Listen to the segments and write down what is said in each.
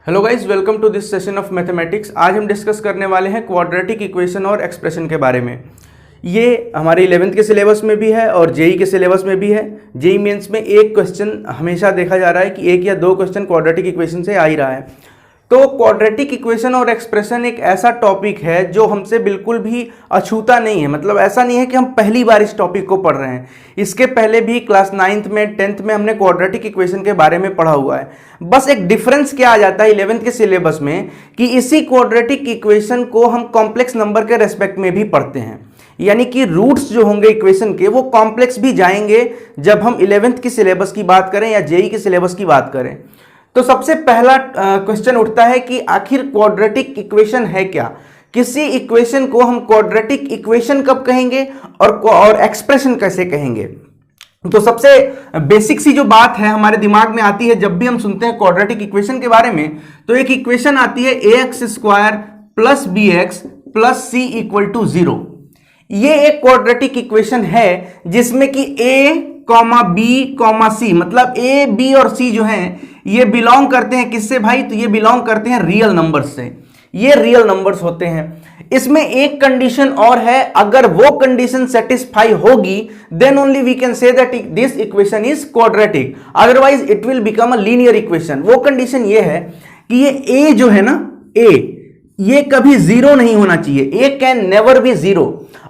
Hello guys, welcome to this session of mathematics. आज हम discuss करने वाले हैं क्वाड्रेटिक इक्वेशन और एक्सप्रेशन के बारे में। ये हमारे 11th के सिलेबस में भी है और जेई के सिलेबस में भी है। जेई मेंस में एक क्वेश्चन हमेशा देखा जा रहा है कि एक या दो क्वेश्चन क्वाड्रेटिक इक्वेशन से आ ही रहा है। तो क्वाड्रेटिक इक्वेशन और एक्सप्रेशन एक ऐसा टॉपिक है जो हमसे बिल्कुल भी अछूता नहीं है। मतलब ऐसा नहीं है कि हम पहली बार इस टॉपिक को पढ़ रहे हैं। इसके पहले भी क्लास 9th में 10th में हमने क्वाड्रेटिक इक्वेशन के बारे में पढ़ा हुआ है। बस एक डिफरेंस क्या आ जाता है 11th के सिलेबस में कि इसी क्वाड्रेटिक इक्वेशन को हम कॉम्प्लेक्स नंबर के रेस्पेक्ट में भी पढ़ते हैं, यानी कि रूट्स जो होंगे इक्वेशन के वो कॉम्प्लेक्स भी जाएंगे जब हम 11th की सिलेबस की बात करें या जेई के सिलेबस की बात करें। तो सबसे पहला क्वेश्चन उठता है कि आखिर क्वाड्रेटिक इक्वेशन है क्या। किसी इक्वेशन को हम क्वाड्रेटिक इक्वेशन कब कहेंगे और एक्सप्रेशन कैसे कहेंगे। तो सबसे बेसिक सी जो बात है हमारे दिमाग में आती है जब भी हम सुनते हैं क्वाड्रेटिक इक्वेशन के बारे में, तो एक इक्वेशन आती है ax² plus bx plus c equal to 0। ये एक क्वाड्रेटिक इक्वेशन है जिसमें कि a, b, c मतलब a, b और c जो हैं ये बिलोंग करते हैं किससे भाई, तो ये बिलोंग करते हैं रियल नंबर्स से। ये रियल नंबर्स होते हैं। इसमें एक कंडीशन और है, अगर वो कंडीशन सेटिस्फाई होगी then only we can say that this equation is quadratic, otherwise it will become a linear equation. वो कंडीशन ये है कि ये a जो है ना, a ये कभी जीरो नहीं होना चाहिए। a can never be zero.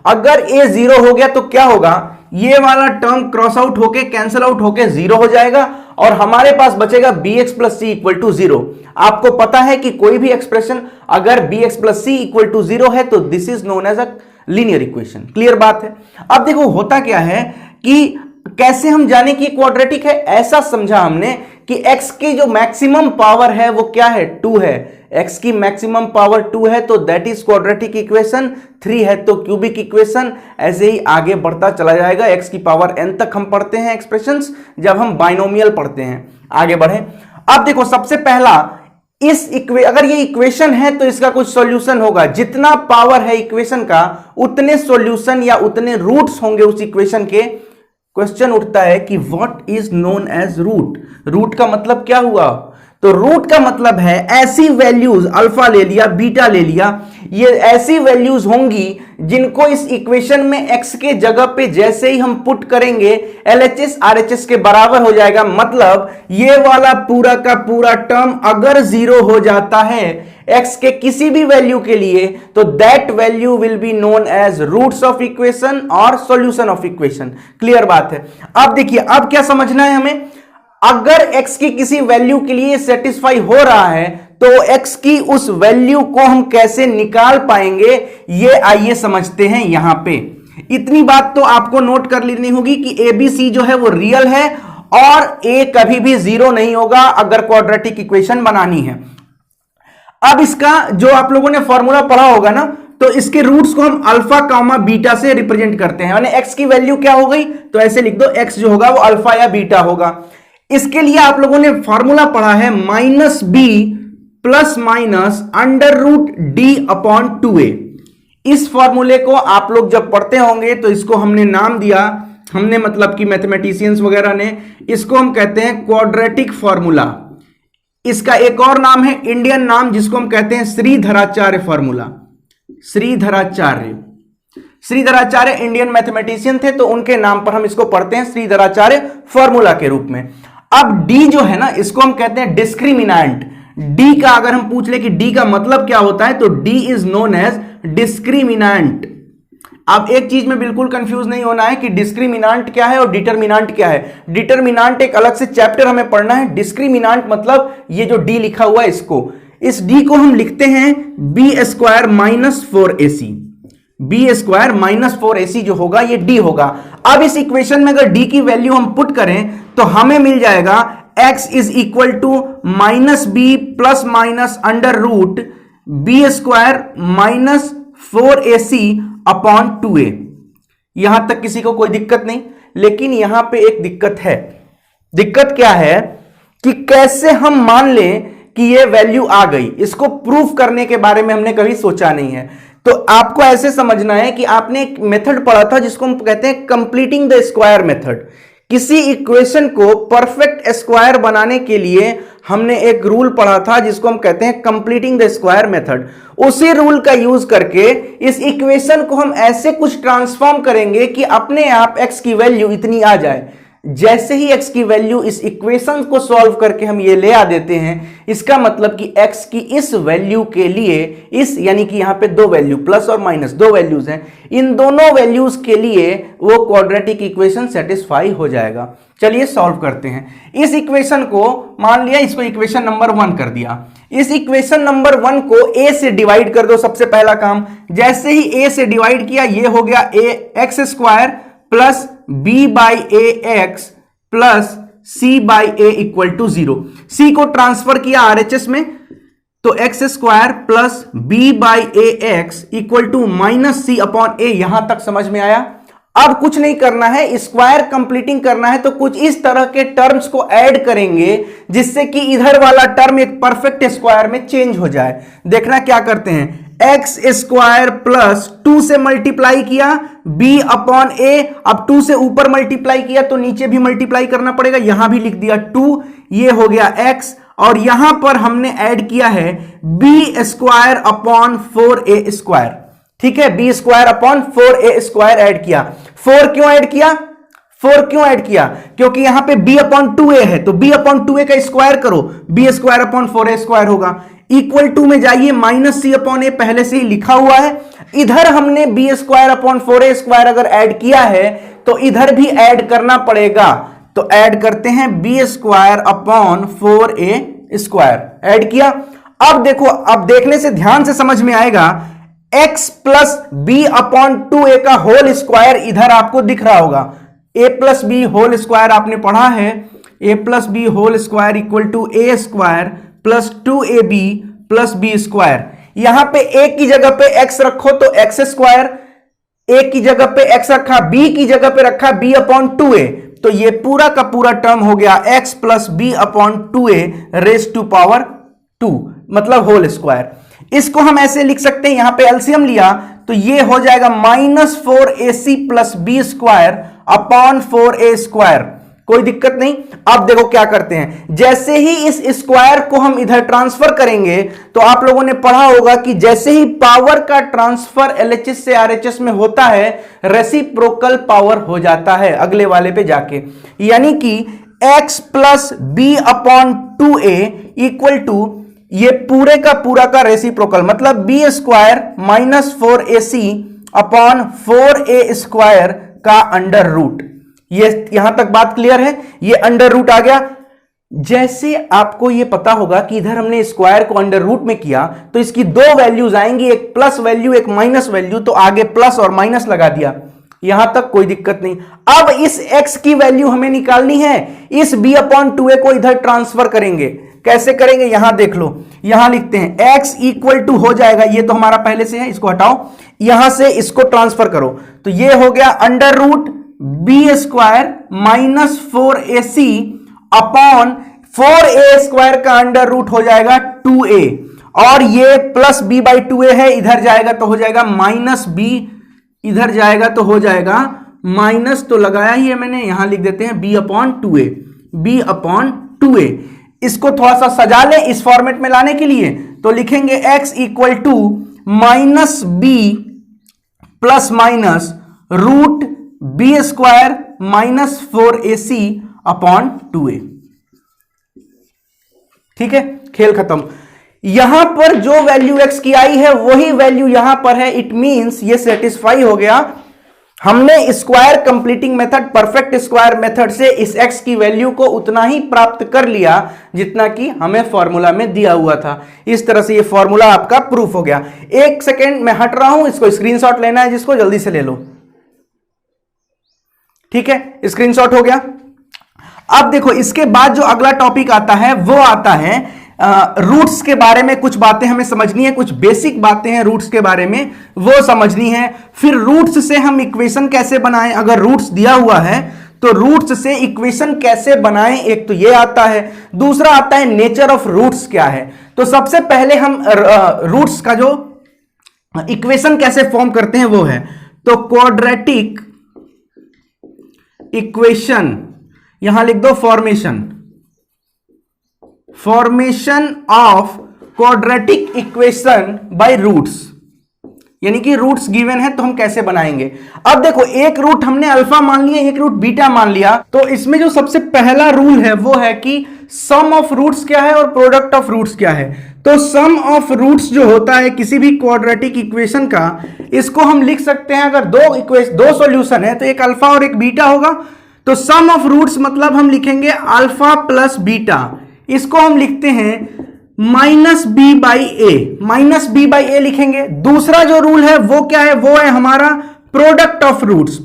अगर a जीरो हो गया तो क्या होगा, ये वाला टर्म क्रॉस आउट होके कैंसल आउट होके जीरो हो जाएगा और हमारे पास बचेगा bx plus C equal to 0। आपको पता है कि कोई भी एक्सप्रेशन अगर bx plus C equal to 0 है तो this is known as a linear equation. Clear बात है। अब देखो होता क्या है कि कैसे हम जाने कि क्वाड्रेटिक है। ऐसा समझा हमने कि x की जो मैक्सिमम पावर है वो क्या है, 2 है। x की मैक्सिमम पावर 2 है तो दैट इज क्वाड्रेटिक इक्वेशन। 3 है तो क्यूबिक इक्वेशन। ऐसे ही आगे बढ़ता चला जाएगा, x की पावर n तक हम पढ़ते हैं एक्सप्रेशंस जब हम बाइनोमियल पढ़ते हैं। आगे बढ़े। अब देखो सबसे पहला अगर ये इक्वेशन है तो इसका कुछ सॉल्यूशन होगा। जितना पावर है इक्वेशन का उतने सॉल्यूशन या उतने रूट्स होंगे उस इक्वेशन के। क्वेश्चन उठता है कि what is known as root. Root का मतलब क्या हुआ, तो रूट का मतलब है ऐसी वैल्यूज, अल्फा ले लिया बीटा ले लिया, ये ऐसी वैल्यूज होंगी जिनको इस इक्वेशन में x के जगह पे जैसे ही हम पुट करेंगे LHS RHS के बराबर हो जाएगा। मतलब ये वाला पूरा का पूरा टर्म अगर जीरो हो जाता है x के किसी भी वैल्यू के लिए तो that value will be known as roots of equation और सॉल्यूशन ऑफ इक्वेशन। क्लियर बात है। अब देखिए अब क्या समझना है हमें, अगर x की किसी वैल्यू के लिए सेटिस्फाई हो रहा है तो x की उस वैल्यू को हम कैसे निकाल पाएंगे, ये आइए समझते हैं। यहां पे इतनी बात तो आपको नोट कर लेनी होगी कि ABC जो है वो रियल है और a कभी भी जीरो नहीं होगा अगर क्वाड्रेटिक इक्वेशन बनानी है। अब इसका जो आप लोगों ने फॉर्मूला पढ़ा होगा ना, तो इसके रूट्स को हम अल्फा कामा बीटा से रिप्रेजेंट करते हैं। यानी x की वैल्यू क्या हो गई, तो ऐसे लिख दो x जो होगा वो अल्फा या बीटा होगा। इसके लिए आप लोगों ने फॉर्मूला पढ़ा है -b plus minus under root D upon 2a। इस फॉर्मूले को आप लोग जब पढ़ते होंगे तो इसको हमने नाम दिया, हमने मतलब कि मैथमेटिशियंस वगैरह ने, इसको हम कहते हैं क्वाड्रेटिक फॉर्मूला। इसका एक और नाम है इंडियन नाम जिसको हम कहते हैं Shridharacharya formula. Shridharacharya Indian mathematician थे तो उनके नाम पर हम इसको पढ़ते हैं श्रीधराचार्य फॉर्मूला के रूप में। अब d जो है ना, इसको हम कहते हैं डिस्क्रिमिनेंट। d का अगर हम पूछ ले कि d का मतलब क्या होता है तो d is known as discriminant. अब एक चीज में बिल्कुल कंफ्यूज नहीं होना है कि डिस्क्रिमिनेंट क्या है और डिटरमिनेंट क्या है। डिटरमिनेंट एक अलग से चैप्टर हमें पढ़ना है। डिस्क्रिमिनेंट मतलब ये जो d लिखा हुआ है इसको, इस d को हम लिखते हैं b² minus 4ac। b² minus 4ac जो होगा ये d होगा। अब इस इक्वेशन में अगर d की वैल्यू हम पुट करें तो हमें मिल जाएगा x is equal to -b plus minus under root b² minus 4ac upon 2a। यहां तक किसी को कोई दिक्कत नहीं, लेकिन यहां पे एक दिक्कत है। दिक्कत क्या है कि कैसे हम मान लें कि ये वैल्यू आ गई। इसको प्रूफ करने के बारे में हमने कभी सोचा नहीं है। तो आपको ऐसे समझना है कि आपने एक मेथड पढ़ा था जिसको हम कहते हैं कंप्लीटिंग द स्क्वायर मेथड, किसी इक्वेशन को परफेक्ट स्क्वायर बनाने के लिए हमने एक रूल पढ़ा था जिसको हम कहते हैं कंप्लीटिंग द स्क्वायर मेथड। उसी रूल का यूज करके इस इक्वेशन को हम ऐसे कुछ ट्रांसफॉर्म करेंगे कि अपने आप x की वैल्यू इतनी आ जाए। जैसे ही x की वैल्यू इस इक्वेशन को सॉल्व करके हम ये ले आ देते हैं, इसका मतलब कि x की इस वैल्यू के लिए, इस यानी कि यहां पे दो वैल्यू प्लस और माइनस दो वैल्यूज हैं, इन दोनों वैल्यूज के लिए वो क्वाड्रेटिक इक्वेशन सेटिस्फाई हो जाएगा। चलिए सॉल्व करते हैं। इस इक्वेशन को मान लिया, इसको इक्वेशन नंबर 1 कर दिया। इस इक्वेशन नंबर 1 को a से डिवाइड कर दो, सबसे पहला काम। जैसे ही a से डिवाइड किया, ये हो गया ax square plus b by A X plus c by A equal to 0। c को ट्रांसफर किया RHS में, तो X square plus b by A X equal to minus c upon a। यहां तक समझ में आया? अब कुछ नहीं करना है, स्क्वायर कंप्लीटिंग करना है, तो कुछ इस तरह के टर्म्स को ऐड करेंगे जिससे कि इधर वाला टर्म एक परफेक्ट स्क्वायर में चेंज हो जाए। देखना क्या करते हैं, एक्स स्क्वायर प्लस 2 से मल्टीप्लाई किया b अपॉन ए। अब 2 से ऊपर मल्टीप्लाई किया तो नीचे भी मल्टीप्लाई करना पड़ेगा, यहां भी लिख दिया 2, ये हो गया x। और यहां पर हमने ऐड किया है b square upon 4a square. ठीक है, b square upon 4a square add किया। 4 क्यों ऐड किया? 4 क्यों ऐड किया? क्योंकि यहां पे b अपॉन 2a है, तो b अपॉन 2a का स्क्वायर करो, b square upon 4a square होगा। इक्वल टू में जाइए, माइनस c अपॉन a पहले से ही लिखा हुआ है। इधर हमने b square upon 4a square अगर ऐड किया है तो इधर भी ऐड करना पड़ेगा। तो ऐड करते हैं b square upon 4a square, add किया। अब देखो, अब देखने से ध्यान से समझ में आएगा, x plus B upon 2a का होल स्क्वायर इधर आपको दिख रहा होगा। a plus B whole square आपने पढ़ा है, a plus B whole square equal to a square plus 2ab plus B square. यहां पे a की जगह पे x रखो तो x स्क्वायर, a की जगह पे x रखा, b की जगह पे रखा b अपॉन 2a, तो ये पूरा का पूरा टर्म हो गया x plus B upon 2a raise to power 2, मतलब होल स्क्वायर। इसको हम ऐसे लिख सकते हैं, यहां पे एलसीएम लिया तो ये हो जाएगा minus 4ac plus B square upon 4a square. कोई दिक्कत नहीं। अब देखो क्या करते हैं, जैसे ही इस स्क्वायर को हम इधर ट्रांसफर करेंगे तो आप लोगों ने पढ़ा होगा कि जैसे ही पावर का ट्रांसफर LHS से RHS में होता है, रेसिप्रोकल पावर हो जाता है अगले वाले पे जाके। यानी कि x plus B upon 2a equal to ये पूरे का पूरा का रेसिप्रोकल, मतलब b square minus 4ac upon 4a square का अंडर रूट। ये यहां तक बात क्लियर है? ये अंडर रूट आ गया। जैसे आपको ये पता होगा कि इधर हमने स्क्वायर को अंडर रूट में किया तो इसकी दो वैल्यूज आएंगी, एक प्लस वैल्यू एक माइनस वैल्यू, तो आगे प्लस और माइनस लगा दिया। यहां तक कोई दिक्कत नहीं। अब इस x की वैल्यू हमें निकालनी है, इस b अपॉन 2a को इधर ट्रांसफर करेंगे। कैसे करेंगे? यहां देख लो, यहां लिखते हैं x इक्वल टू हो जाएगा, ये तो हमारा पहले से है, इसको हटाओ, यहां से इसको ट्रांसफर करो तो ये हो गया under root B square minus 4ac upon 4a square का अंडर रूट हो जाएगा 2a, और ये प्लस b बाई 2a है, इधर जाएगा तो हो जाएगा माइनस b, इधर जाएगा तो हो जाएगा माइनस, तो लगाया ही है मैंने, यहां लिख देते हैं b upon 2a, b upon 2a। इसको थोड़ा सा सजा लें इस फॉर्मेट में लाने के लिए, तो लिखेंगे x equal to minus b plus minus root B square minus 4ac upon 2a। ठीक है, खेल खत्म। यहां पर जो वैल्यू x की आई है वही वैल्यू यहां पर है। इट मींस ये सेटिस्फाई हो गया। हमने square completing method, perfect square method से इस x की वैल्यू को उतना ही प्राप्त कर लिया जितना कि हमें फॉर्मूला में दिया हुआ था। इस तरह से ये फॉर्मूला आपका प्रूफ हो गया। एक सेकेंड मैं हट रहा हूं, इसको स्क्रीनशॉट लेना है जिसको, जल्दी से ले लो। ठीक है, स्क्रीनशॉट हो गया। अब देखो, इसके बाद जो अगला टॉपिक आता है वो आता है रूट्स के बारे में। कुछ बातें हमें समझनी है, कुछ बेसिक बातें हैं रूट्स के बारे में, वो समझनी है। फिर रूट्स से हम इक्वेशन कैसे बनाएं, अगर रूट्स दिया हुआ है तो रूट्स से इक्वेशन कैसे बनाएं, एक तो ये आता है। दूसरा आता है नेचर ऑफ रूट्स क्या है। तो सबसे पहले हम रूट्स का जो इक्वेशन कैसे फॉर्म करते हैं वो है, तो क्वाड्रेटिक इक्वेशन यहां लिख दो formation of quadratic equation by roots, यानी कि रूट्स गिवन है तो हम कैसे बनाएंगे। अब देखो एक रूट हमने अल्फा मान लिया, एक रूट बीटा मान लिया, तो इसमें जो सबसे पहला रूल है वो है कि सम ऑफ रूट्स क्या है और प्रोडक्ट ऑफ रूट्स क्या है। तो सम ऑफ रूट्स जो होता है किसी भी क्वाड्रेटिक इक्वेशन का, इसको हम लिख सकते हैं, अगर दो सॉल्यूशन है तो एक अल्फा और एक बीटा होगा, तो सम ऑफ रूट्स मतलब हम लिखेंगे अल्फा प्लस बीटा, इसको हम लिखते हैं माइनस बी बाई ए लिखेंगे। दूसरा जो रूल है वो क्या है, वो है हमारा प्रोडक्ट ऑफ रूट्स।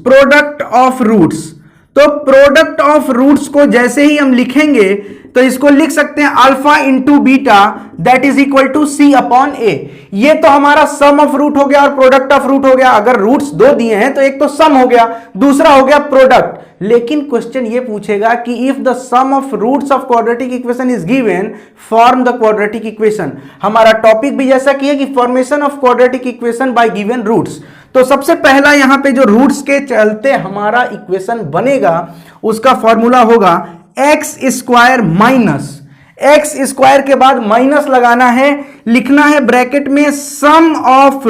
तो प्रोडक्ट ऑफ रूट्स को जैसे ही हम लिखेंगे तो इसको लिख सकते हैं alpha into beta that is equal to C upon A. ये तो हमारा सम ऑफ रूट हो गया और प्रोडक्ट ऑफ रूट हो गया। अगर रूट्स दो दिए हैं तो एक तो सम हो गया, दूसरा हो गया प्रोडक्ट। लेकिन क्वेश्चन ये पूछेगा कि if the sum of roots of quadratic equation is given form the quadratic equation. हमारा टॉपिक भी जैसा कि है कि formation of quadratic equation by given roots. तो सबसे पहला यहां पे जो रूट्स के चलते हमारा इक्वेशन बनेगा उसका फॉर्मूला होगा x square minus, x square के बाद माइनस लगाना है, लिखना है ब्रैकेट में sum of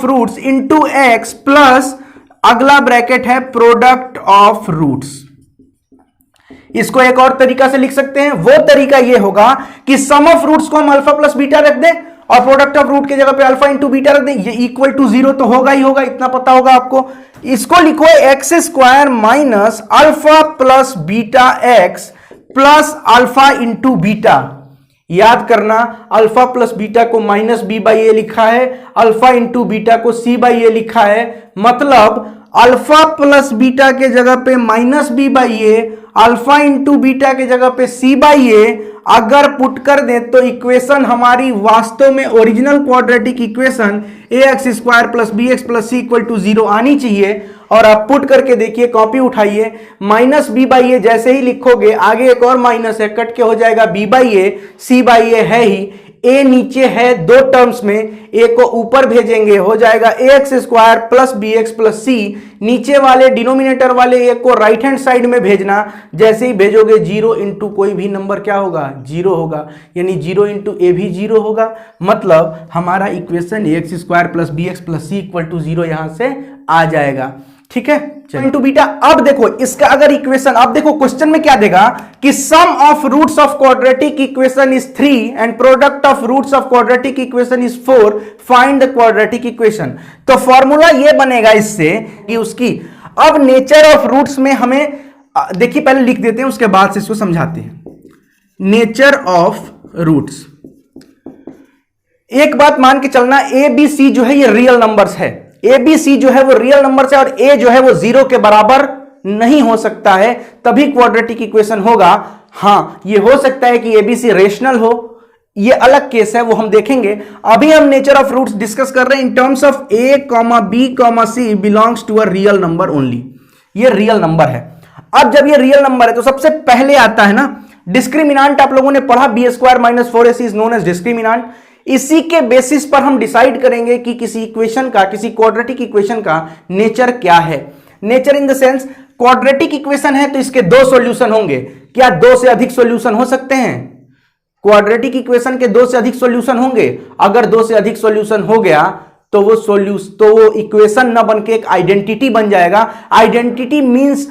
roots into x plus अगला ब्रैकेट है प्रोडक्ट ऑफ रूट्स। इसको एक और तरीका से लिख सकते हैं, वो तरीका ये होगा कि सम ऑफ रूट्स को हम अल्फा प्लस बीटा रख दें और प्रोडक्ट ऑफ रूट की जगह पे अल्फा इंटू बीटा रख दें, ये इक्वल टू 0 तो होगा ही होगा, इतना पता होगा आपको। इसको लिखो x square minus alpha plus beta x plus alpha into beta. याद करना अल्फा प्लस बीटा को माइनस बी बाई ए लिखा है, अल्फा इंटू बीटा को सी बाई ए लिखा है, मतलब अल्फा प्लस बीटा के जगह पे minus B by A, alpha into beta के जगह पे सी बाई ए अगर पुट कर दें तो इक्वेशन हमारी वास्तव में original quadratic equation A x square plus B x plus C equal to 0 आनी चाहिए। और आप पुट करके देखिए, कॉपी उठाइए, माइनस बी बाई ए जैसे ही लिखोगे आगे एक और माइनस है, कट के हो जाएगा b by a, c by a है ही, ए नीचे है दो टर्म्स में, ए को ऊपर भेजेंगे हो जाएगा a x square plus B x plus c, नीचे वाले डिनोमिनेटर वाले ए को राइट हैंड साइड में भेजना, जैसे ही भेजोगे 0 इंटू कोई भी नंबर क्या होगा 0 होगा, यानी 0 इंटू ए भी 0 होगा, मतलब हमारा equation A x square plus B x plus C equal to 0 यहां से आ जाएगा। ठीक है, इंटू बीटा। अब देखो इसका अगर इक्वेशन, अब देखो क्वेश्चन में क्या देगा कि sum of roots of quadratic equation is 3 and product of roots of quadratic equation is 4, find the quadratic equation. तो फॉर्मूला ये बनेगा इससे कि उसकी, अब नेचर ऑफ रूट्स में हमें देखिए पहले लिख देते हैं उसके बाद से इसको समझाते हैं। नेचर ऑफ रूट्स, एक बात मान के चलना, ए बी सी जो है ये रियल नंबर्स है, ए बी सी जो है वो रियल नंबर है और ए जो है वो 0 के बराबर नहीं हो सकता है, तभी क्वाड्रेटिक इक्वेशन होगा। हां ये हो सकता है कि ए बी सी रेशनल हो, ये अलग केस है, वो हम देखेंगे। अभी हम नेचर ऑफ रूट्स डिस्कस कर रहे हैं in terms of A comma B comma C belongs to a real number only. ये रियल नंबर है। अब जब ये रियल नंबर है तो सबसे पहले आता है ना डिस्क्रिमिनांट, आप लोगों ने पढ़ा b square minus 4ac is known as discriminant. इसी के बेसिस पर हम डिसाइड करेंगे कि किसी इक्वेशन का, किसी क्वाड्रेटिक इक्वेशन का नेचर क्या है। Nature in the sense quadratic equation है तो इसके दो सॉल्यूशन होंगे। क्या दो से अधिक सॉल्यूशन हो सकते हैं? क्वाड्रेटिक इक्वेशन के दो से अधिक सॉल्यूशन होंगे। अगर दो से अधिक सॉल्यूशन हो गया तो वो इक्वेशन न बन के एक आइडेंटिटी बन जाएगा। आइडेंटिटी मींस,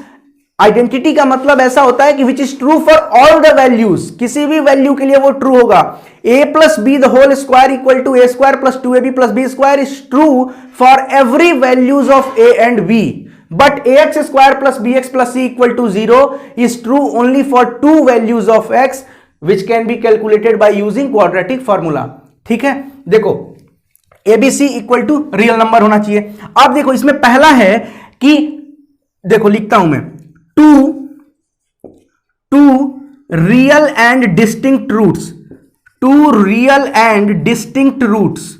आइडेंटिटी का मतलब ऐसा होता है कि which is true for all the values, किसी भी वैल्यू के लिए वो ट्रू होगा। a plus B the whole square equal to A square plus 2ab plus B square is true for every values of a and b, but ax square plus bx plus c equal to 0 is true only for 2 values of x which can be calculated by using quadratic formula. ठीक है, देखो abc equal to real number होना चाहिए। अब देखो इसमें पहला है कि, देखो लिखता हूं मैं, two real and distinct roots, two real and distinct roots.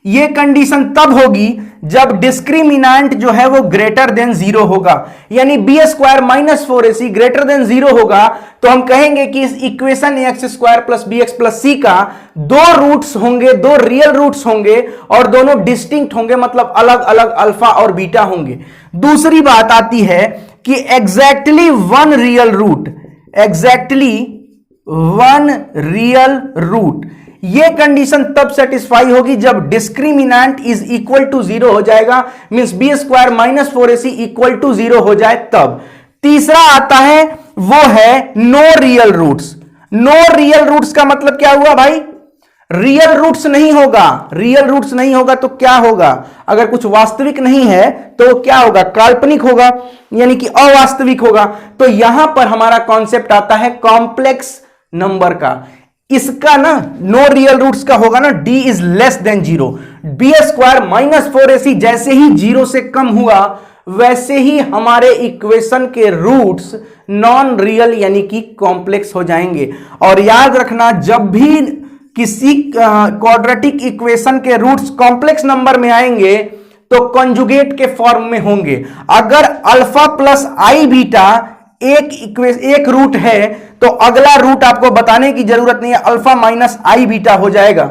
ये कंडीशन तब होगी जब डिस्क्रिमिनांट जो है वो ग्रेटर देन 0 होगा, यानी b square minus 4ac greater than 0 होगा तो हम कहेंगे कि इस equation x square plus B x plus c का दो रूट्स होंगे, दो रियल रूट्स होंगे और दोनों डिस्टिंक्ट होंगे, मतलब अलग अलग अल्फा और बीटा होंगे। दूसरी बात आती है कि exactly one real root, exactly one real root, ये कंडीशन तब सेटिस्फाई होगी जब डिस्क्रिमिनेंट इज इक्वल टू 0 हो जाएगा, means B square minus 4ac equal to 0 हो जाए तब। तीसरा आता है वो है no real roots. No real roots का मतलब क्या हुआ भाई? रियल रूट्स नहीं होगा। रियल रूट्स नहीं होगा तो क्या होगा? अगर कुछ वास्तविक नहीं है तो क्या होगा? काल्पनिक होगा, यानी कि अवास्तविक होगा। तो यहां पर हमारा कॉन्सेप्ट आता है कॉम्प्लेक्स नंबर का। इसका ना नो रियल रूट्स का होगा ना d is less than 0, B square minus 4ac जैसे ही 0 से कम हुआ वैसे ही हमारे इक्वेशन के रूट्स नॉन रियल यानी कि कॉम्प्लेक्स हो जाएंगे। और याद रखना, जब भी किसी क्वाड्रेटिक इक्वेशन के रूट्स कॉम्प्लेक्स नंबर में आएंगे तो कॉन्जुगेट के फॉर्म में होंगे। अगर अल्फा प्लस आई बीटा एक रूट है तो अगला रूट आपको बताने की जरूरत नहीं है, अल्फा माइनस आई बीटा हो जाएगा।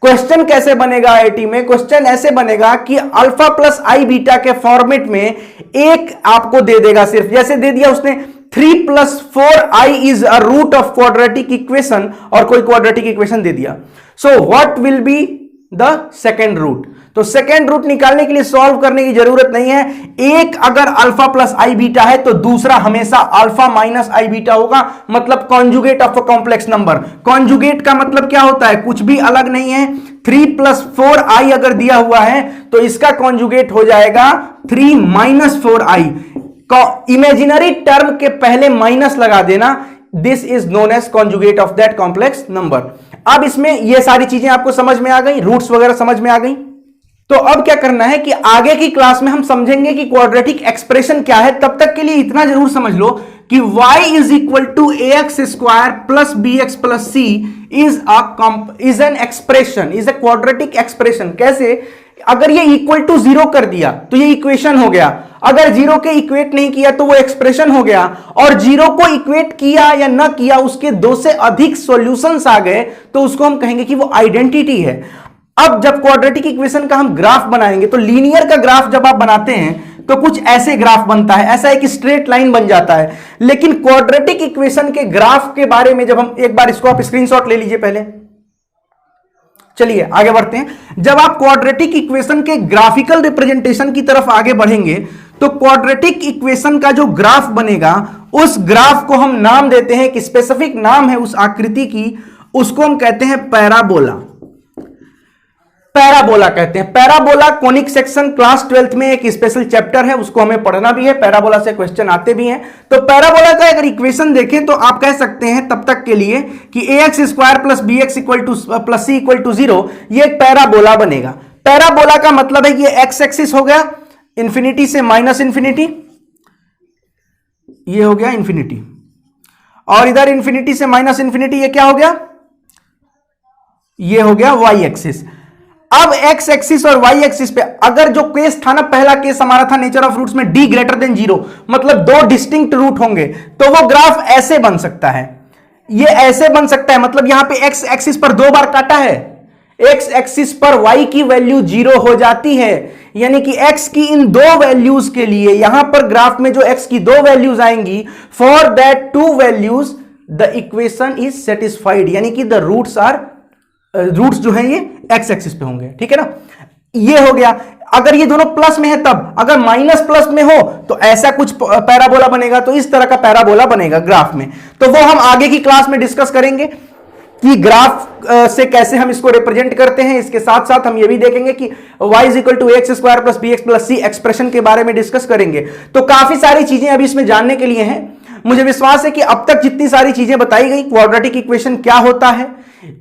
क्वेश्चन कैसे बनेगा आईआईटी में? क्वेश्चन ऐसे बनेगा कि अल्फा प्लस आई बीटा के फॉर्मेट में एक आपको दे देगा, सिर्फ जैसे दे दिया उसने 3 + 4i is a root of quadratic equation, और कोई क्वाड्रेटिक इक्वेशन दे दिया। So what will be the second root? तो सेकेंड रूट निकालने के लिए सॉल्व करने की जरूरत नहीं है। एक अगर अल्फा प्लस आई बीटा है तो दूसरा हमेशा अल्फा माइनस आई बीटा होगा, मतलब conjugate of a complex number. Conjugate का मतलब क्या होता है? कुछ भी अलग नहीं है। 3 + 4i अगर दिया हुआ है तो इसका कॉन्जुगेट हो जाएगा 3 - 4i। इमेजिनरी टर्म के पहले माइनस लगा देना, this is known as conjugate of that complex number. अब इसमें ये सारी चीजें आपको समझ में आ गई, रूट्स वगैरह समझ में आ गई। तो अब क्या करना है कि आगे की क्लास में हम समझेंगे कि क्वाड्रेटिक एक्सप्रेशन क्या है। तब तक के लिए इतना जरूर समझ लो कि y is equal to ax square plus bx plus c is an expression, is a quadratic expression. कैसे? अगर ये इक्वल टू 0 कर दिया तो ये इक्वेशन हो गया, अगर 0 के इक्वेट नहीं किया तो वो एक्सप्रेशन हो गया, और 0 को इक्वेट किया या ना किया उसके 2 से अधिक सॉल्यूशंस आ गए तो उसको हम कहेंगे कि वो आइडेंटिटी है। अब जब क्वाड्रेटिक इक्वेशन का हम ग्राफ बनाएंगे तो लीनियर का ग्राफ जब आप बनाते हैं तो कुछ ऐसे ग्राफ बनता है, ऐसा एक स्ट्रेट लाइन बन जाता है। लेकिन क्वाड्रेटिक इक्वेशन के ग्राफ के बारे में जब हम एक बार इसको आप स्क्रीनशॉट ले लीजिए पहले, चलिए आगे बढ़ते हैं। जब आप क्वाड्रेटिक इक्वेशन के ग्राफिकल रिप्रेजेंटेशन की तरफ आगे बढ़ेंगे तो क्वाड्रेटिक इक्वेशन का जो ग्राफ बनेगा उस ग्राफ को हम नाम देते हैं, एक स्पेसिफिक नाम है उस आकृति की, उसको हम कहते हैं पैराबोला। पैराबोला कहते हैं। Parabola conic section class 12th में एक स्पेशल चैप्टर है, उसको हमें पढ़ना भी है, पैराबोला से क्वेश्चन आते भी हैं। तो पैराबोला का अगर इक्वेशन देखें तो आप कह सकते हैं तब तक के लिए कि ax square plus bx plus c equal to 0, ये एक पैराबोला बनेगा। पैराबोला का मतलब है कि ये एक्स एक्सिस हो गया इंफिनिटी से माइनस इंफिनिटी, ये हो गया इंफिनिटी, और इधर इंफिनिटी से माइनस इंफिनिटी, ये क्या हो गया? ये हो गया वाई एक्सिस। अब एक्स एक्सिस और वाई एक्सिस पे अगर जो केस था ना, पहला केस हमारा था नेचर ऑफ रूट्स में d ग्रेटर देन 0, मतलब 2 डिस्टिंक्ट रूट होंगे, तो वो ग्राफ ऐसे बन सकता है, ये ऐसे बन सकता है। मतलब यहां पे एक्स एक्सिस पर 2 बार काटा है, एक्स एक्सिस पर y की वैल्यू 0 हो जाती है, यानी कि x की इन 2 वैल्यूज के लिए यहां पर ग्राफ में जो x की 2 वैल्यूज आएंगी, for that 2 values the equation is satisfied, यानी कि द रूट्स जो है ये एक्स एक्सिस पे होंगे। ठीक है ना, ये हो गया। अगर ये दोनों प्लस में है तब, अगर माइनस प्लस में हो तो ऐसा कुछ पैराबोला बनेगा, तो इस तरह का पैराबोला बनेगा ग्राफ में। तो वो हम आगे की क्लास में डिस्कस करेंगे कि ग्राफ से कैसे हम इसको रिप्रेजेंट करते हैं। इसके साथ साथ हम ये भी देखेंगे कि y is equal to X square plus bx plus c expression के बारे में डिस्कस करेंगे। तो काफी सारी चीजें अभी इसमें जानने के लिए हैं। मुझे विश्वास है कि अब तक जितनी सारी चीजें बताई गई, क्वाड्रेटिक इक्वेशन क्या होता है,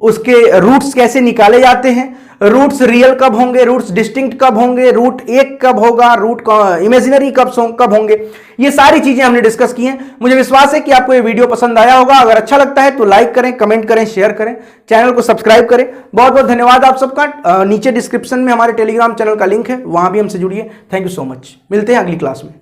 उसके रूट्स कैसे निकाले जाते हैं, रूट्स रियल कब होंगे, रूट्स डिस्टिंक्ट कब होंगे, रूट 1 कब होगा, रूट इमेजिनरी कब होंगे, ये सारी चीजें हमने डिस्कस की हैं। मुझे विश्वास है कि आपको ये वीडियो पसंद आया होगा। अगर अच्छा लगता है तो लाइक करें, कमेंट करें, शेयर करें, चैनल को सब्सक्राइब करें। बहुत बहुत धन्यवाद आप सबका। नीचे डिस्क्रिप्शन में हमारे टेलीग्राम चैनल का लिंक है, वहां भी हमसे जुड़िए। Thank you so much. मिलते हैं अगली क्लास में।